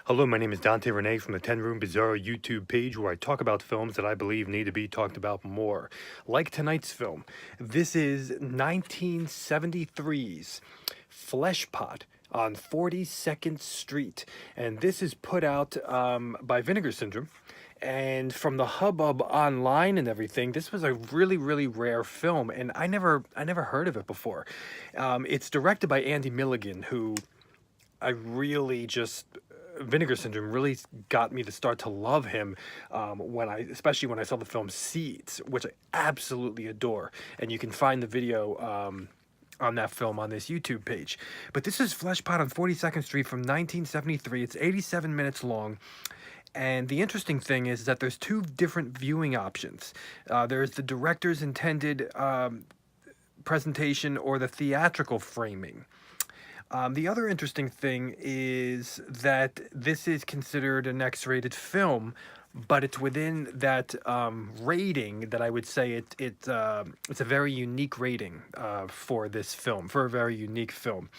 Hello, my name is Dante Renee from the 10 Room Bizarro YouTube page where I talk about films that I believe need to be talked about more. Like tonight's film, this is 1973's Fleshpot on 42nd Street, and this is put out by Vinegar Syndrome. And from the hubbub online and everything, this was a really, really rare film, and I never heard of it before. It's directed by Andy Milligan, who I really just Vinegar Syndrome really got me to start to love him especially when I saw the film Seeds, which I absolutely adore, and you can find the video on that film on this YouTube page. But this is Fleshpot on 42nd Street from 1973. It's 87 minutes long. And the interesting thing is that there's two different viewing options. There's the director's intended presentation or the theatrical framing. The other interesting thing is that this is considered an X-rated film, but it's within that rating that I would say it's a very unique rating for this film, for a very unique film.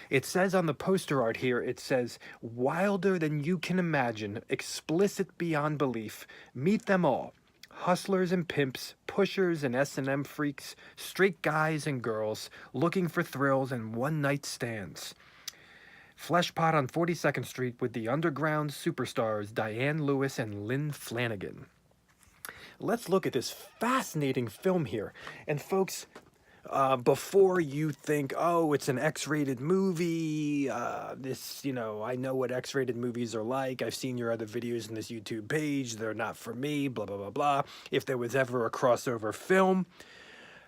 It says on the poster art here, it says, "Wilder than you can imagine, explicit beyond belief, meet them all. Hustlers and pimps, pushers and S&M freaks, straight guys and girls, looking for thrills and one-night stands. Fleshpot on 42nd Street with the underground superstars Diane Lewis and Lynn Flanagan." Let's look at this fascinating film here. And folks, before you think, oh, it's an X-rated movie, I know what X-rated movies are like. I've seen your other videos in this YouTube page. They're not for me, blah, blah, blah, blah. If there was ever a crossover film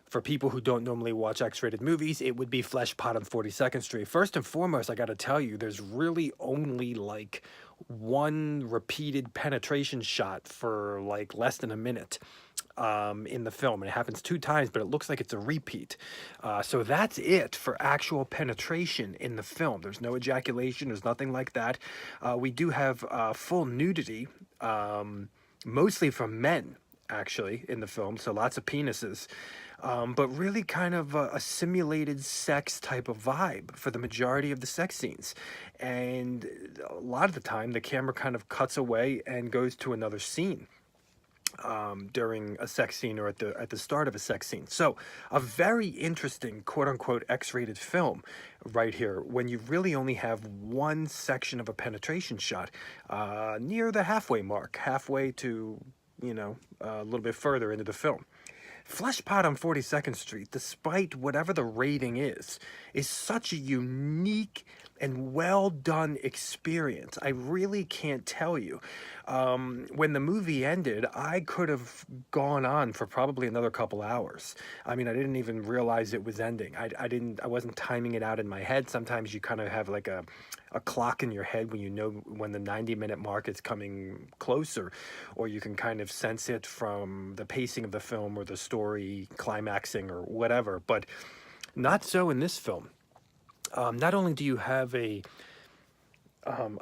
for people who don't normally watch X-rated movies, it would be Fleshpot on 42nd Street. First and foremost, I got to tell you, there's really only like one repeated penetration shot for like less than a minute in the film, and it happens 2 times, but it looks like it's a repeat. So that's it for actual penetration in the film. There's no ejaculation, there's nothing like that. We do have full nudity, mostly from men, actually, in the film, so lots of penises. But really kind of a simulated sex type of vibe for the majority of the sex scenes. And a lot of the time, the camera kind of cuts away and goes to another scene during a sex scene or at the start of a sex scene. So a very interesting quote-unquote X-rated film right here when you really only have one section of a penetration shot near the halfway mark, halfway to, a little bit further into the film. Fleshpot on 42nd Street, despite whatever the rating is such a unique and well-done experience. I really can't tell you. When the movie ended, I could have gone on for probably another couple hours. I mean, I didn't even realize it was ending. I wasn't timing it out in my head. Sometimes you kind of have like a clock in your head when you know when the 90-minute mark is coming closer, or you can kind of sense it from the pacing of the film or the story climaxing or whatever, but not so in this film. Not only do you have a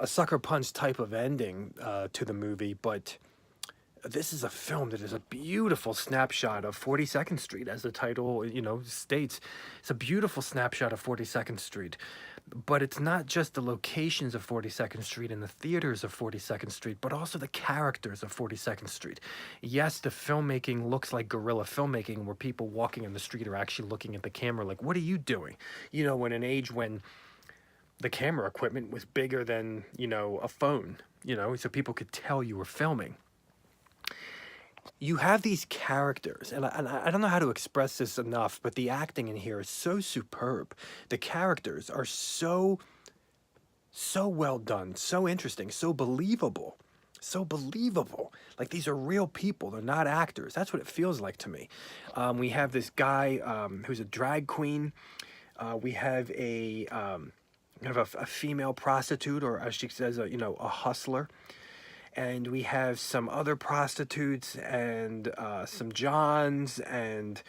sucker punch type of ending to the movie, but this is a film that is a beautiful snapshot of 42nd Street, as the title, states. It's a beautiful snapshot of 42nd Street. But it's not just the locations of 42nd Street and the theaters of 42nd Street, but also the characters of 42nd Street. Yes, the filmmaking looks like guerrilla filmmaking, where people walking on the street are actually looking at the camera like, what are you doing? In an age when the camera equipment was bigger than, a phone, so people could tell you were filming. You have these characters, and I don't know how to express this enough, but the acting in here is so superb. The characters are so well done, so interesting, so believable. So believable. Like, these are real people. They're not actors. That's what it feels like to me. We have this guy who's a drag queen. We have a female prostitute, or as she says, a hustler. And we have some other prostitutes and some Johns, and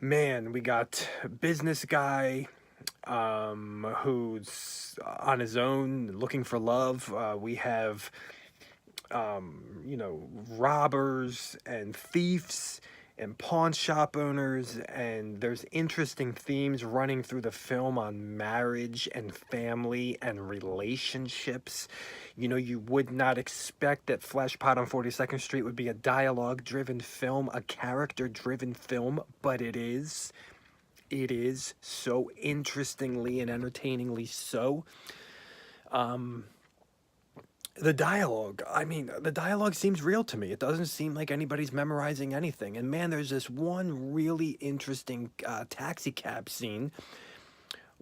man, we got a business guy who's on his own looking for love. We have robbers and thieves and pawn shop owners, and there's interesting themes running through the film on marriage and family and relationships. You know, you would not expect that Fleshpot on 42nd Street would be a dialogue-driven film, a character-driven film, but it is. It is so interestingly and entertainingly so. The dialogue, I mean, the dialogue seems real to me. It doesn't seem like anybody's memorizing anything. And man, there's this one really interesting taxicab scene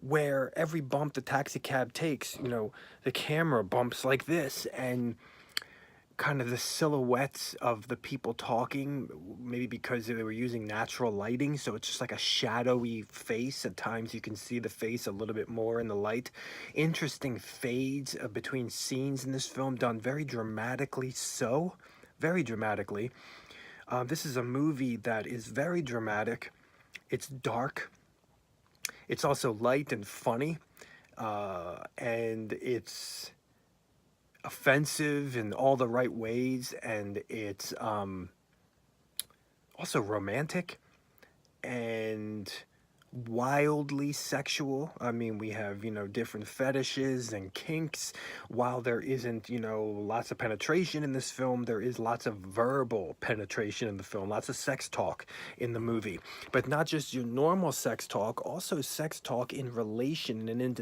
where every bump the taxicab takes, you know, the camera bumps like this, and kind of the silhouettes of the people talking, maybe because they were using natural lighting, so it's just like a shadowy face. At times you can see the face a little bit more in the light. Interesting fades between scenes in this film, done very dramatically so. Very dramatically. This is a movie that is very dramatic. It's dark. It's also light and funny. And it's offensive in all the right ways, and it's also romantic and wildly sexual. I mean, we have, you know, different fetishes and kinks. While there isn't, you know, lots of penetration in this film, there is lots of verbal penetration in the film, lots of sex talk in the movie. But not just your normal sex talk, also sex talk in relation and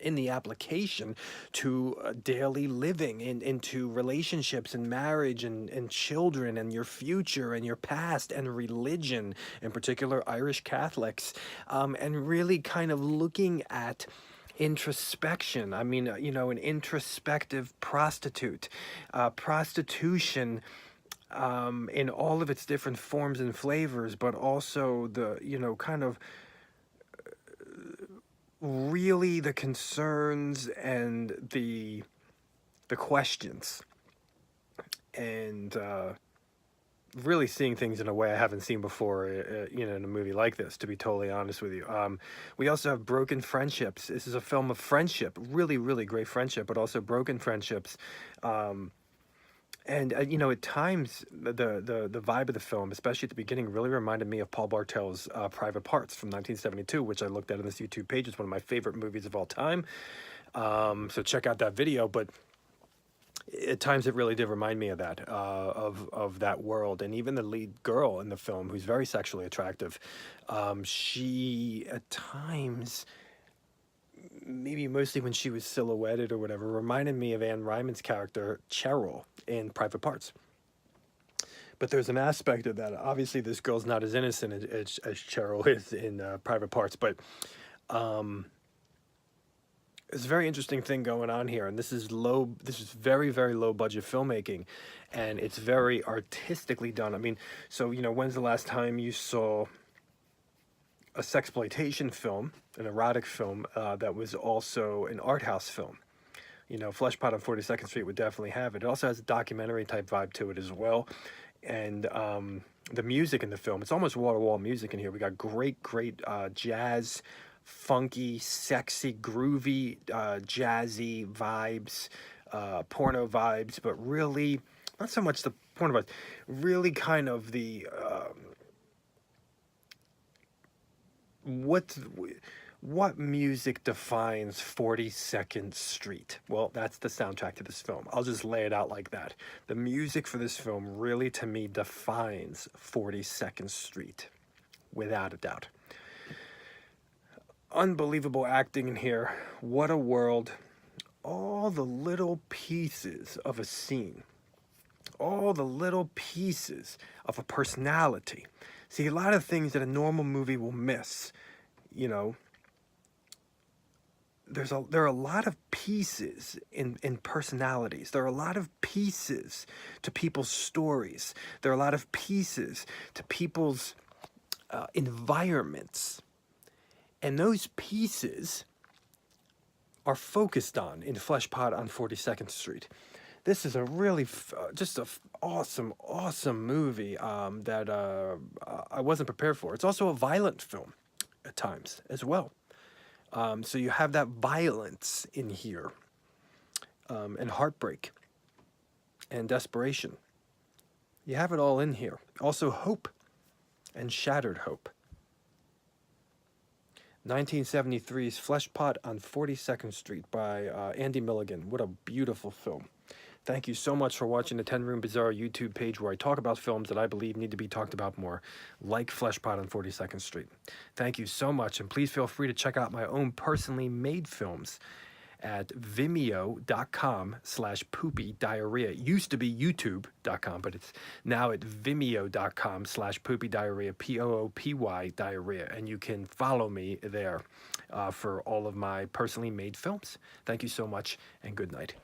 in the application to daily living, into relationships and marriage and children and your future and your past and religion, in particular Irish Catholics. And really kind of looking at introspection. I mean, you know, an introspective prostitute, prostitution in all of its different forms and flavors, but also the, you know, kind of really the concerns and the questions, and really seeing things in a way I haven't seen before, you know, in a movie like this, to be totally honest with you. We also have broken friendships. This is a film of friendship, really, really great friendship, but also broken friendships. And you know, at times, the vibe of the film, especially at the beginning, really reminded me of Paul Bartel's Private Parts from 1972, which I looked at on this YouTube page. It's one of my favorite movies of all time. So check out that video, but at times it really did remind me of that, of that world. And even the lead girl in the film, who's very sexually attractive, she at times, maybe mostly when she was silhouetted or whatever, reminded me of Anne Ryman's character Cheryl in Private Parts. But there's an aspect of that. Obviously this girl's not as innocent as Cheryl is in Private Parts, but it's a very interesting thing going on here, and this is very, very low budget filmmaking, and it's very artistically done. I mean, so, you know, when's the last time you saw a sexploitation film, an erotic film, that was also an art house film? You know, Fleshpot on 42nd Street would definitely have it. It also has a documentary type vibe to it as well. And the music in the film, it's almost wall-to-wall music in here. We got great jazz, funky, sexy, groovy, jazzy vibes, porno vibes, but really not so much the porno vibes, really kind of the what music defines 42nd Street? Well, that's the soundtrack to this film. I'll just lay it out like that. The music for this film really, to me, defines 42nd Street, without a doubt. Unbelievable acting in here. What a world. All the little pieces of a scene. All the little pieces of a personality. See, a lot of things that a normal movie will miss, you know, there are a lot of pieces in personalities. There are a lot of pieces to people's stories. There are a lot of pieces to people's environments. And those pieces are focused on in Fleshpot on 42nd Street. This is a really just a awesome movie that I wasn't prepared for. It's also a violent film at times as well. So you have that violence in here, and heartbreak and desperation. You have it all in here. Also hope. and Shattered Hope. 1973's Fleshpot on 42nd Street by Andy Milligan. What a beautiful film. Thank you so much for watching the 10 Room Bizarre YouTube page where I talk about films that I believe need to be talked about more, like Fleshpot on 42nd Street. Thank you so much, and please feel free to check out my own personally made films at vimeo.com/poopy-diarrhea. It used to be youtube.com, but it's now at vimeo.com/poopy-diarrhea, Poopy diarrhea, and you can follow me there for all of my personally made films. Thank you so much, and good night.